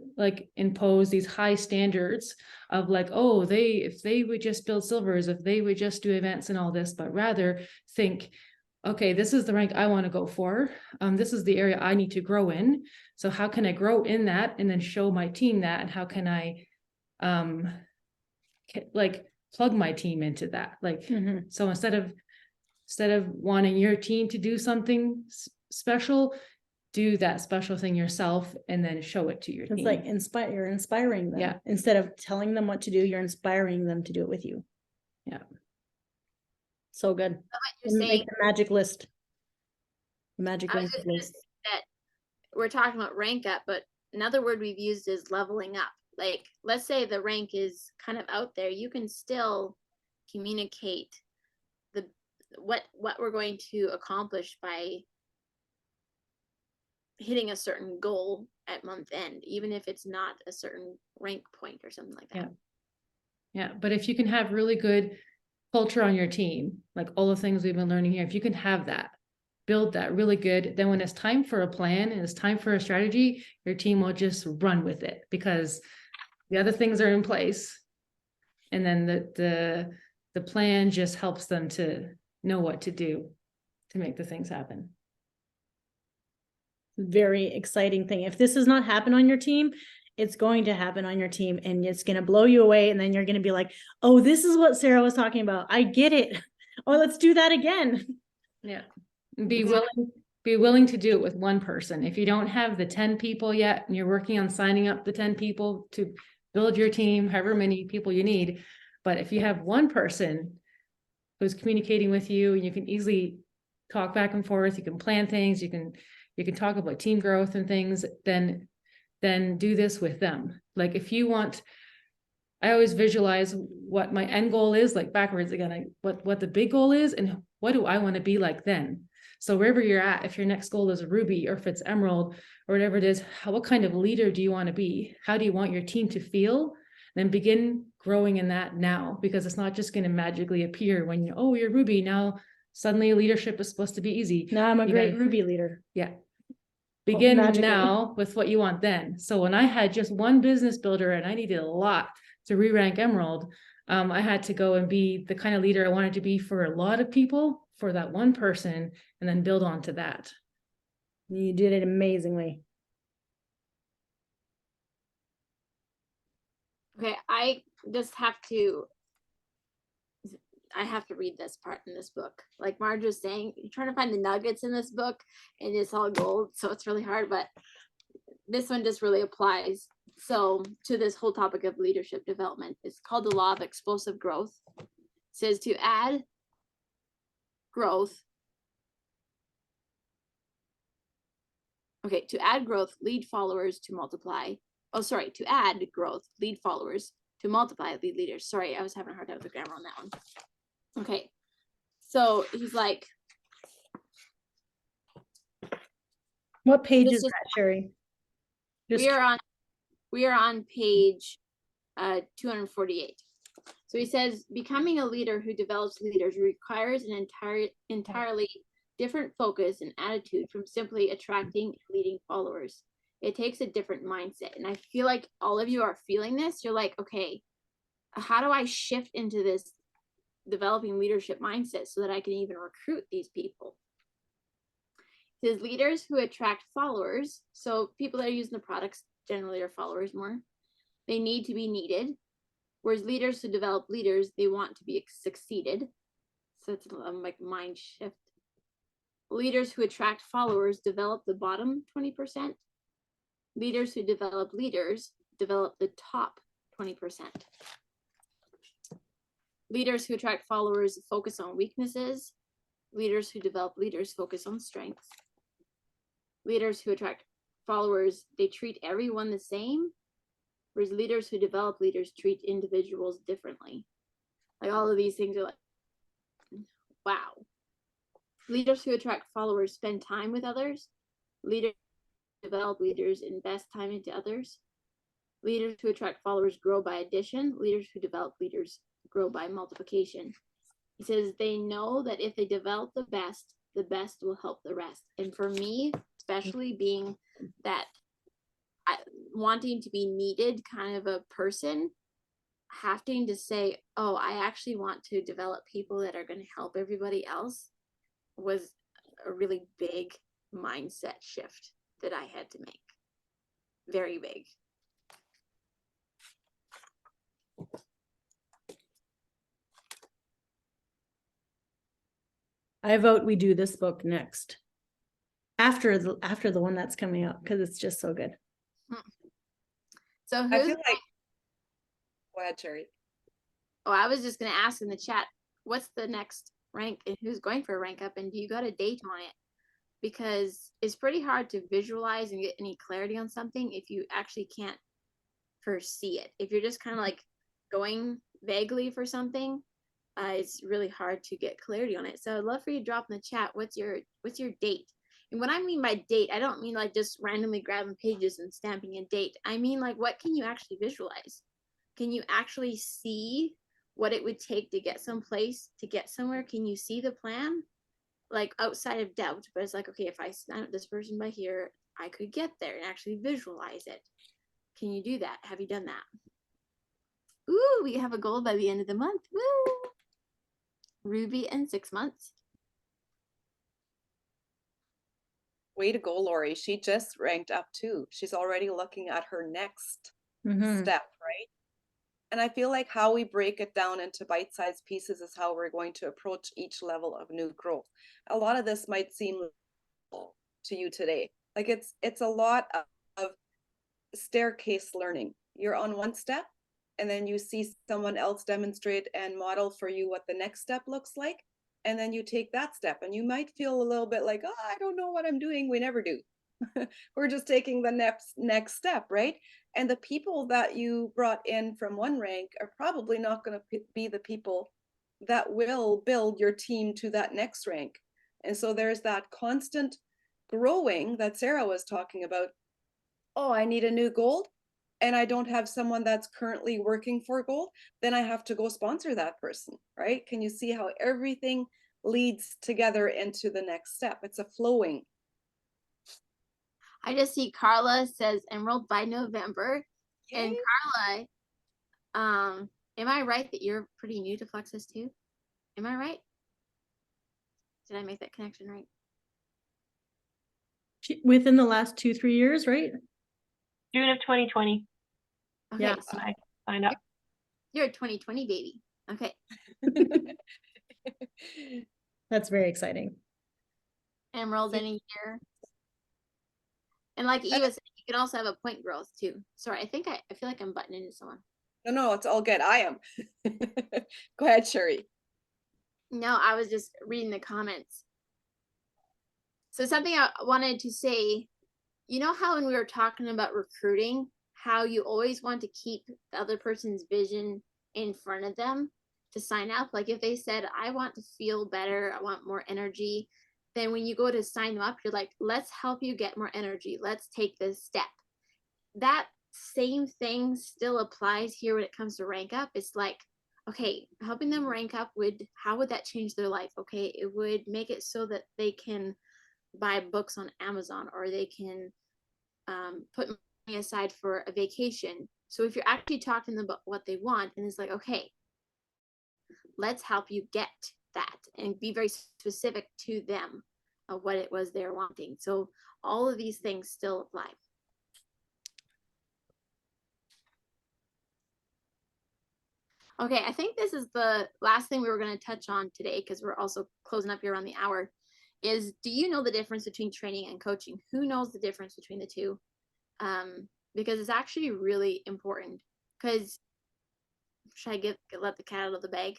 impose these high standards of if they would just build silvers, if they would just do events and all this, but rather think, okay, this is the rank I want to go for. This is the area I need to grow in. So how can I grow in that, and then show my team that, and how can I plug my team into that? So instead of wanting your team to do something special, do that special thing yourself, and then show it to your team. It's like you're inspiring them. Yeah. Instead of telling them what to do, you're inspiring them to do it with you. Yeah. So good. You're And saying, make the magic list. The magic I was rank just gonna list. say that we're talking about rank up, but another word we've used is leveling up. Like, let's say the rank is kind of out there, you can still communicate the what we're going to accomplish by hitting a certain goal at month end, even if it's not a certain rank point or something like that. Yeah, but if you can have really good culture on your team, like all the things we've been learning here, if you can have that, build that really good, then when it's time for a plan and it's time for a strategy, your team will just run with it because the other things are in place. And then the plan just helps them to know what to do to make the things happen. Very exciting thing. If this does not happen on your team, it's going to happen on your team and it's going to blow you away. And then you're going to be like, oh, this is what Sarah was talking about. I get it. Oh, let's do that again. Yeah. Be willing to do it with one person. If you don't have the 10 people yet and you're working on signing up the 10 people to build your team, however many people you need. But if you have one person who's communicating with you, and you can easily talk back and forth, you can plan things, you can talk about team growth and things, then do this with them. Like if you want, I always visualize what my end goal is, like backwards again, what the big goal is and what do I want to be like then? So wherever you're at, if your next goal is a Ruby or if it's Emerald or whatever it is, what kind of leader do you want to be? How do you want your team to feel? Then begin growing in that now, because it's not just going to magically appear when you're Ruby. Now suddenly leadership is supposed to be easy. Now I'm a You great gotta- Ruby leader. Yeah. Begin magically. now with what you want then. So when I had just one business builder and I needed a lot to re-rank Emerald, I had to go and be the kind of leader I wanted to be for a lot of people, for that one person, and then build on to that. You did it amazingly. Okay, I have to read this part in this book. Like Marge was saying, you're trying to find the nuggets in this book and it's all gold, so it's really hard, but this one just really applies. So to this whole topic of leadership development, it's called the law of explosive growth. It says to add growth. Okay, to add growth, lead followers to multiply. Oh, sorry, to add growth, lead followers to multiply, lead leaders. Sorry, I was having a hard time with the grammar on that one. Okay, so he's like, What page This is is- that, Sherry? Just we are on page 248. So he says, becoming a leader who develops leaders requires an entirely different focus and attitude from simply attracting and leading followers. It takes a different mindset. And I feel like all of you are feeling this. You're like, okay, how do I shift into this developing leadership mindset so that I can even recruit these people? It says leaders who attract followers. So people that are using the products generally are followers more. They need to be needed. Whereas leaders who develop leaders, they want to be succeeded. So it's like mind shift. Leaders who attract followers develop the bottom 20%. Leaders who develop leaders develop the top 20%. Leaders who attract followers focus on weaknesses. Leaders who develop leaders focus on strengths. Leaders who attract followers, they treat everyone the same. Whereas leaders who develop leaders treat individuals differently. Like all of these things are like, wow. Leaders who attract followers spend time with others. Leaders who develop leaders invest time into others. Leaders who attract followers grow by addition. Leaders who develop leaders grow by multiplication. He says they know that if they develop the best will help the rest. And for me, especially being that wanting to be needed kind of a person, having to say, oh, I actually want to develop people that are going to help everybody else, was a really big mindset shift that I had to make. Very big. I vote we do this book next. After the one that's coming out, because it's just so good. So I who's feel like, go ahead, Sherry. oh, I was just going to ask in the chat, what's the next rank and who's going for a rank up, and do you got a date on it? Because it's pretty hard to visualize and get any clarity on something if you actually can't foresee it. If you're just kind of like going vaguely for something, it's really hard to get clarity on it. So I'd love for you to drop in the chat, what's your date? And what I mean by date, I don't mean like just randomly grabbing pages and stamping a date. I mean like, what can you actually visualize? Can you actually see what it would take to get someplace, to get somewhere? Can you see the plan? Like outside of doubt, but it's like, okay, if I sign up this person by here, I could get there and actually visualize it. Can you do that? Have you done that? Ooh, we have a goal by the end of the month. Woo! Ruby in 6 months. Way to go, Lori. She just ranked up too. She's already looking at her next Mhm. step, right? And I feel like how we break it down into bite-sized pieces is how we're going to approach each level of new growth. A lot of this might seem to you today. Like it's a lot of staircase learning. You're on one step and then you see someone else demonstrate and model for you what the next step looks like. And then you take that step and you might feel a little bit like, oh, I don't know what I'm doing. We never do. We're just taking the next step, right? And the people that you brought in from one rank are probably not going to be the people that will build your team to that next rank. And so there's that constant growing that Sarah was talking about. Oh, I need a new gold and I don't have someone that's currently working for gold, then I have to go sponsor that person, right? Can you see how everything leads together into the next step? It's a flowing. I just see Carla says enrolled by November. Yay. And Carla, am I right that you're pretty new to Fluxus too? Am I right? Did I make that connection right? Within the last 2-3 years, right? June of 2020. Okay, Yeah. so I signed up. you're a 2020 baby. Okay. That's very exciting. Enrolled in a year. And like Eva said, you can also have a point growth too. Sorry, I feel like I'm butting into someone. No, it's all good. I am. Go ahead, Sherry. No, I was just reading the comments. So something I wanted to say, you know how when we were talking about recruiting, how you always want to keep the other person's vision in front of them to sign up? Like if they said, I want to feel better, I want more energy, then when you go to sign them up, you're like, let's help you get more energy. Let's take this step. That same thing still applies here when it comes to rank up. It's like, okay, helping them rank up how would that change their life? Okay, it would make it so that they can buy books on Amazon, or they can put money aside for a vacation. So if you're actually talking about what they want, and it's like, okay, let's help you get that, and be very specific to them of what it was they're wanting. So all of these things still apply. Okay, I think this is the last thing we were going to touch on today, because we're also closing up here on the hour, is do you know the difference between training and coaching? Who knows the difference between the two? Because it's actually really important. Because should I let the cat out of the bag?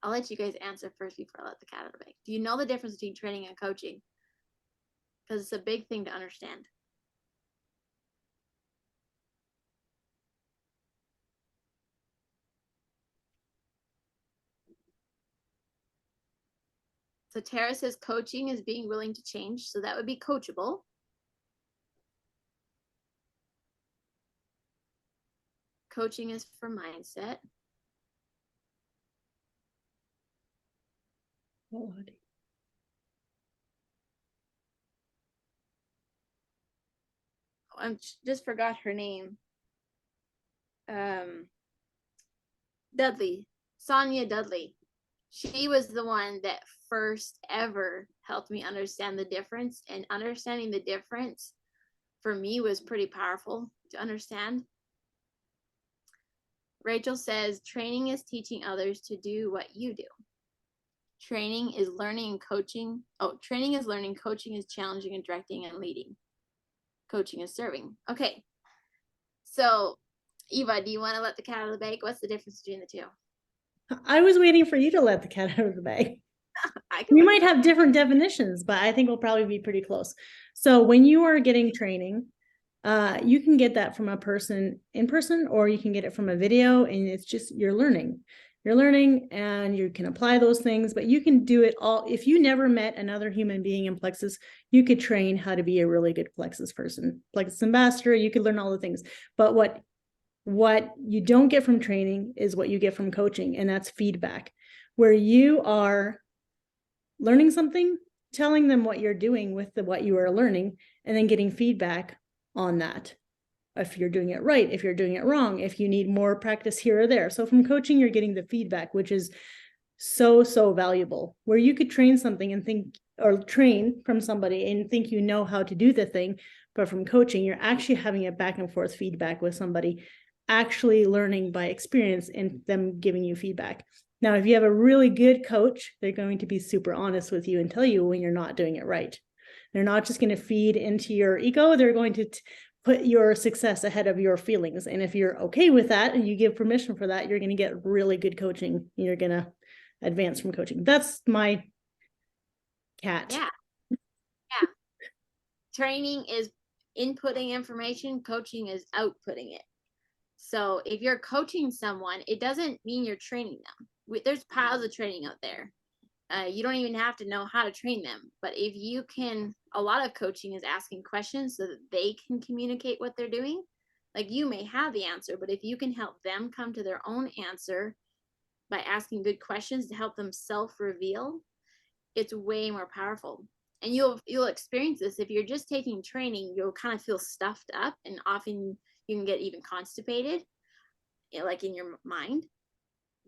I'll let you guys answer first before I let the cat out of the bag. Do you know the difference between training and coaching? Because it's a big thing to understand. So Tara says coaching is being willing to change. So that would be coachable. Coaching is for mindset. I just forgot her name. Dudley, Sonia Dudley. She was the one that first ever helped me understand the difference, and understanding the difference for me was pretty powerful to understand. Rachel says, training is teaching others to do what you do. Training is learning and coaching. Oh, training is learning, coaching is challenging and directing and leading. Coaching is serving. Okay. So, Eva, do you want to let the cat out of the bag? What's the difference between the two? I was waiting for you to let the cat out of the bag. I We might have different definitions, but I think we'll probably be pretty close. So when you are getting training, you can get that from a person in person, or you can get it from a video, and it's just you're learning. you're learning and you can apply those things, but you can do it all. If you never met another human being in Plexus, you could train how to be a really good Plexus person, Plexus ambassador, you could learn all the things. But what you don't get from training is what you get from coaching, and that's feedback, where you are learning something, telling them what you're doing with what you are learning, and then getting feedback on that. If you're doing it right, if you're doing it wrong, if you need more practice here or there. So from coaching, you're getting the feedback, which is so, so valuable, where you could train something and think, or train from somebody and think you know how to do the thing. But from coaching, you're actually having a back and forth feedback with somebody, actually learning by experience and them giving you feedback. Now, if you have a really good coach, they're going to be super honest with you and tell you when you're not doing it right. They're not just going to feed into your ego. They're going to put your success ahead of your feelings. And if you're okay with that and you give permission for that, you're going to get really good coaching. You're going to advance from coaching. That's my cat. Yeah. Yeah. Training is inputting information, coaching is outputting it. So if you're coaching someone, it doesn't mean you're training them. There's piles of training out there. You don't even have to know how to train them. But if you can, a lot of coaching is asking questions so that they can communicate what they're doing. Like, you may have the answer, but if you can help them come to their own answer by asking good questions to help them self-reveal, it's way more powerful. And you'll experience this. If you're just taking training, you'll kind of feel stuffed up, and often you can get even constipated, like in your mind.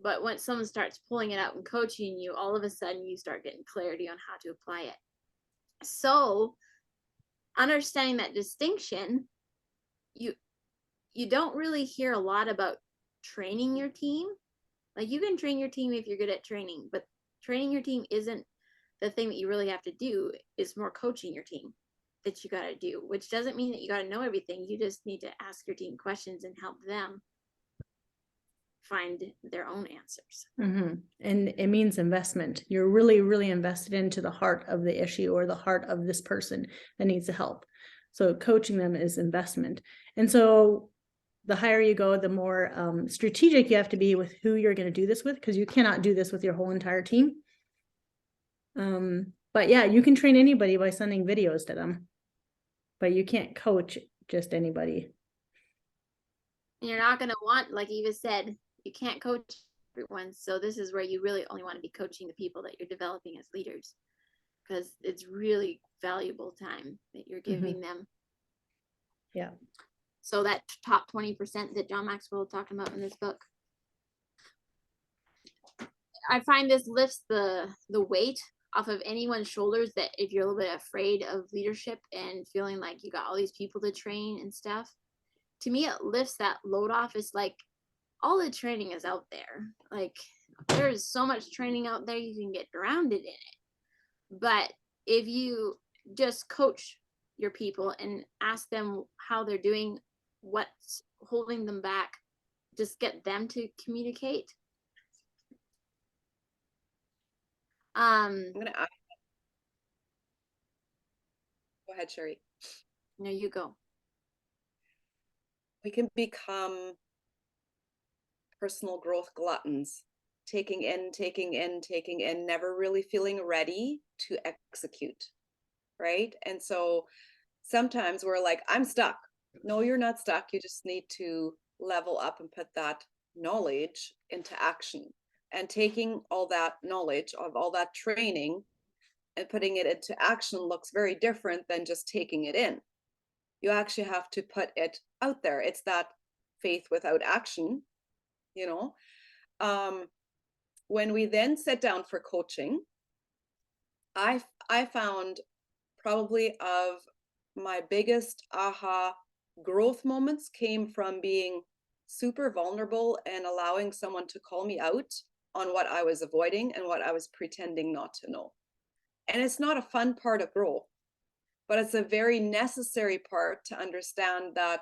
But once someone starts pulling it out and coaching you, all of a sudden you start getting clarity on how to apply it. So understanding that distinction, you don't really hear a lot about training your team. Like, you can train your team if you're good at training, but training your team isn't the thing that you really have to do. It's more coaching your team that you got to do, which doesn't mean that you got to know everything. You just need to ask your team questions and help them find their own answers. Mm-hmm. And it means investment. You're really, really invested into the heart of the issue or the heart of this person that needs the help. So coaching them is investment. And so the higher you go, the more strategic you have to be with who you're going to do this with, because you cannot do this with your whole entire team. But yeah, you can train anybody by sending videos to them, but you can't coach just anybody. And you're not going to want, like Eva said, you can't coach everyone. So this is where you really only want to be coaching the people that you're developing as leaders, because it's really valuable time that you're giving them. Yeah. So that top 20% that John Maxwell talked about in this book, I find this lifts the weight off of anyone's shoulders, that if you're a little bit afraid of leadership and feeling like you got all these people to train and stuff, to me, it lifts that load off. It's like, all the training is out there. Like, there's so much training out there, you can get drowned in it. But if you just coach your people and ask them how they're doing, what's holding them back, just get them to communicate. I'm gonna ask. Go ahead, Sherry. No, you go. We can become personal growth gluttons, taking in, never really feeling ready to execute, right? And so sometimes we're like, I'm stuck. No, you're not stuck. You just need to level up and put that knowledge into action. And taking all that knowledge of all that training and putting it into action looks very different than just taking it in. You actually have to put it out there. It's that faith without action, you know. When we then sit down for coaching, I found probably of my biggest aha growth moments came from being super vulnerable and allowing someone to call me out on what I was avoiding and what I was pretending not to know. And it's not a fun part of growth, but it's a very necessary part to understand that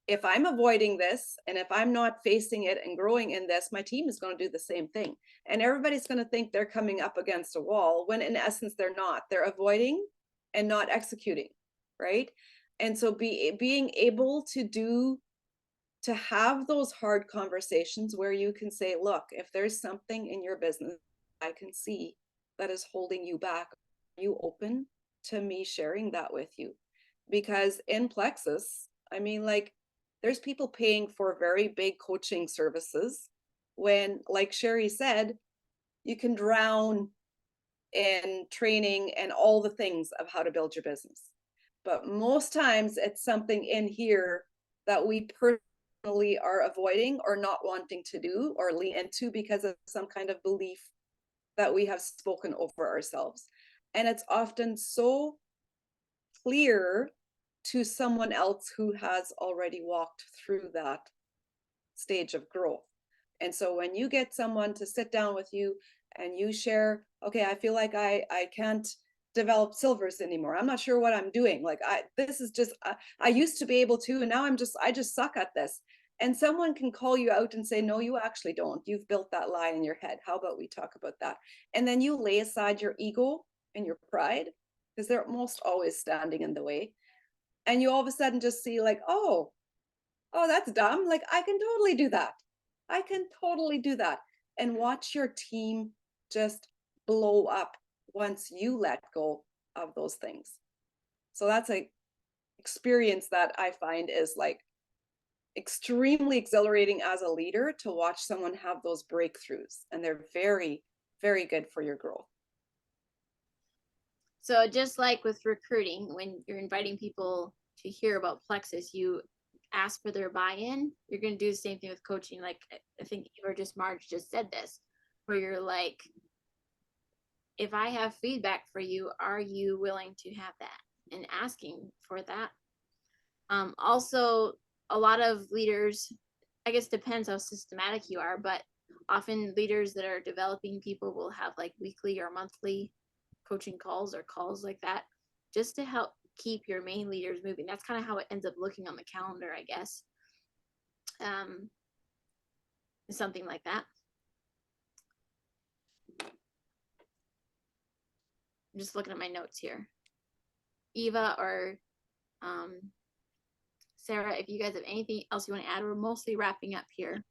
if I'm avoiding this and if I'm not facing it and growing in this, my team is going to do the same thing. And everybody's going to think they're coming up against a wall when in essence they're not. They're avoiding and not executing, right? And so being able to do to have those hard conversations where you can say, look, if there's something in your business I can see that is holding you back, are you open to me sharing that with you? Because in Plexus, I mean, like, there's people paying for very big coaching services when, like Sherry said, you can drown in training and all the things of how to build your business. But most times it's something in here that we personally are avoiding or not wanting to do or lean into because of some kind of belief that we have spoken over ourselves. And it's often so clear to someone else who has already walked through that stage of growth. And so when you get someone to sit down with you and you share, okay, I feel like I can't develop silvers anymore. I'm not sure what I'm doing. Like this is just, I used to be able to, and now I just suck at this. And someone can call you out and say, no, you actually don't. You've built that lie in your head. How about we talk about that? And then you lay aside your ego and your pride, because they're most always standing in the way. And you all of a sudden just see like, oh, that's dumb. Like I can totally do that. I can totally do that. And watch your team just blow up once you let go of those things. So that's a experience that I find is like extremely exhilarating as a leader, to watch someone have those breakthroughs, and they're very, very good for your growth. So just like with recruiting, when you're inviting people to hear about Plexus, you ask for their buy-in. You're going to do the same thing with coaching. Like I think Eva or just Marge just said this, where you're like, if I have feedback for you, are you willing to have that? And asking for that. Also, a lot of leaders, I guess depends how systematic you are, but often leaders that are developing people will have like weekly or monthly coaching calls or calls like that, just to help keep your main leaders moving. That's kind of how it ends up looking on the calendar, I guess. Something like that. I'm just looking at my notes here. Eva or Sarah, if you guys have anything else you want to add, we're mostly wrapping up here.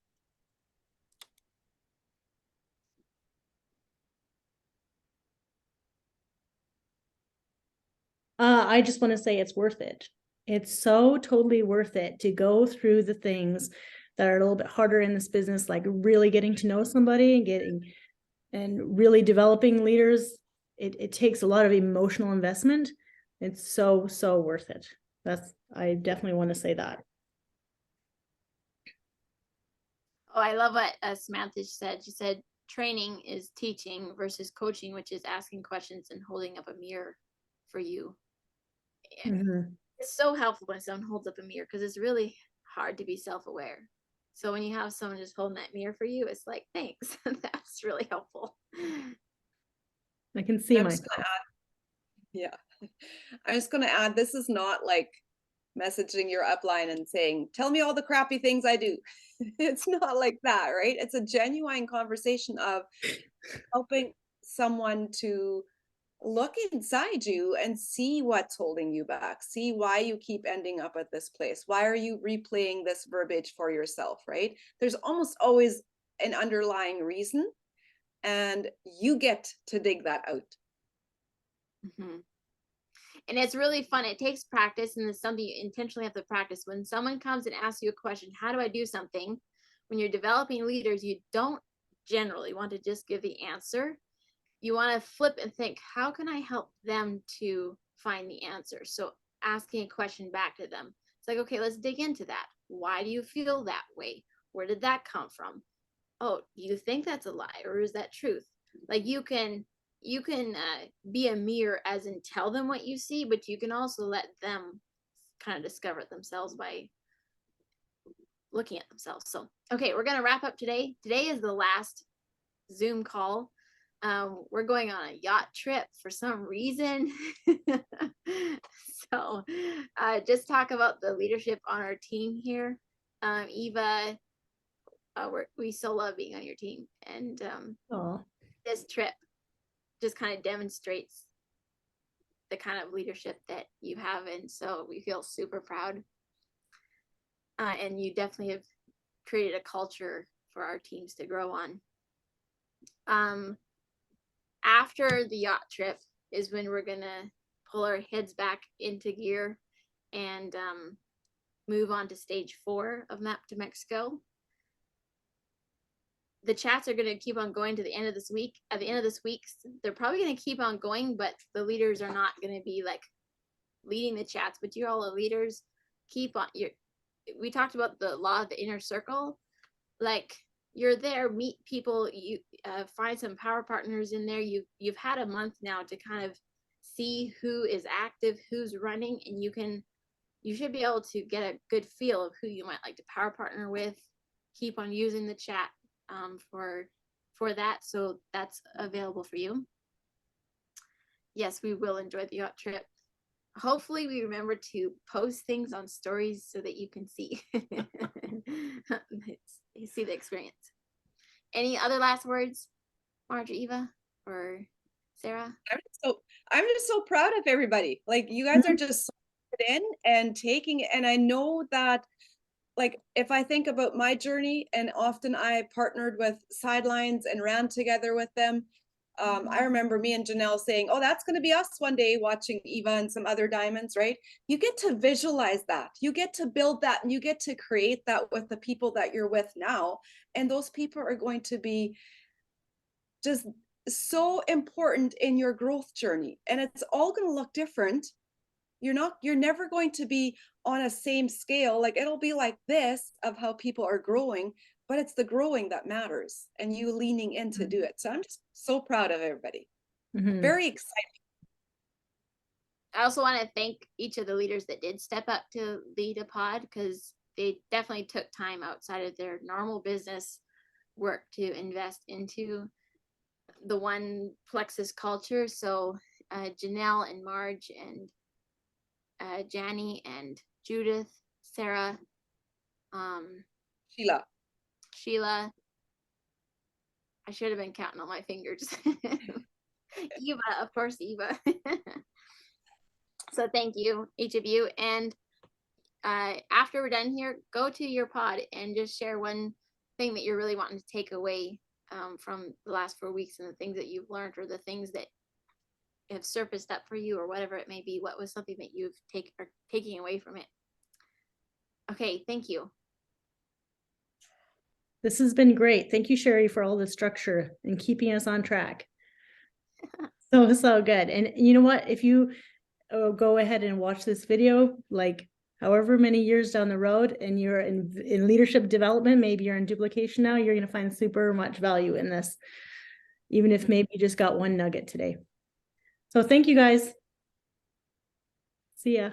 I just want to say it's worth it. It's so totally worth it to go through the things that are a little bit harder in this business, like really getting to know somebody and really developing leaders. It takes a lot of emotional investment. It's so worth it. I definitely want to say that. Oh, I love what Samantha said. She said training is teaching versus coaching, which is asking questions and holding up a mirror for you. Mm-hmm. It's so helpful when someone holds up a mirror, because it's really hard to be self-aware. So when you have someone just holding that mirror for you, it's like, thanks. That's really helpful. I can see I'm just going to add, this is not like messaging your upline and saying, tell me all the crappy things I do. It's not like that, right? It's a genuine conversation of helping someone to look inside you and see what's holding you back, see why you keep ending up at this place. Why are you replaying this verbiage for yourself, right? There's almost always an underlying reason, and you get to dig that out. Mm-hmm. And it's really fun. It takes practice, and it's something you intentionally have to practice. When someone comes and asks you a question, how do I do something? When you're developing leaders, you don't generally want to just give the answer. You want to flip and think, how can I help them to find the answer? So asking a question back to them. It's like, okay, let's dig into that. Why do you feel that way? Where did that come from? Oh, you think that's a lie, or is that truth? Like you can be a mirror, as in tell them what you see, but you can also let them kind of discover it themselves by looking at themselves. So, okay, we're going to wrap up today. Today is the last Zoom call. We're going on a yacht trip for some reason. So just talk about the leadership on our team here. Eva, we so love being on your team. And this trip just kind of demonstrates the kind of leadership that you have. And so we feel super proud. And you definitely have created a culture for our teams to grow on. After the yacht trip is when we're gonna pull our heads back into gear and move on to stage 4 of Map to Mexico. The chats are going to keep on going to the end of this week. At the end of this week, they're probably going to keep on going, but the leaders are not going to be like leading the chats, but you're all the leaders. Keep on. We talked about the law of the inner circle. Like, you're there, meet people, you find some power partners in there. You've had a month now to kind of see who is active, who's running, and you should be able to get a good feel of who you might like to power partner with. Keep on using the chat for that, so that's available for you. Yes, we will enjoy the yacht trip. Hopefully we remember to post things on stories so that you can see see the experience. Any other last words, Marge, Eva, or Sarah? I'm just so proud of everybody. Like, you guys are just so put in and taking it. And I know that, like, if I think about my journey, and often I partnered with Sidelines and ran together with them. I remember me and Janelle saying, oh, that's going to be us one day, watching Eva and some other diamonds, right? You get to visualize that. You get to build that, and you get to create that with the people that you're with now. And those people are going to be just so important in your growth journey. And it's all going to look different. You're never going to be on a same scale. Like, it'll be like this of how people are growing, but it's the growing that matters, and you leaning in to do it. So I'm just so proud of everybody. Very excited. I also want to thank each of the leaders that did step up to lead a pod, because they definitely took time outside of their normal business work to invest into the One Plexus culture. So Janelle and Marge and Jani and Judith, Sarah, Sheila. I should have been counting on my fingers. Eva, of course, Eva. So thank you, each of you. And after we're done here, go to your pod and just share one thing that you're really wanting to take away from the last 4 weeks, and the things that you've learned, or the things that have surfaced up for you, or whatever it may be. What was something that you've taking away from it? Okay, thank you. This has been great. Thank you, Sherry, for all the structure and keeping us on track. So good. And you know what? If you go ahead and watch this video, like however many years down the road, and you're in leadership development, maybe you're in duplication now, you're going to find super much value in this, even if maybe you just got one nugget today. So thank you guys. See ya.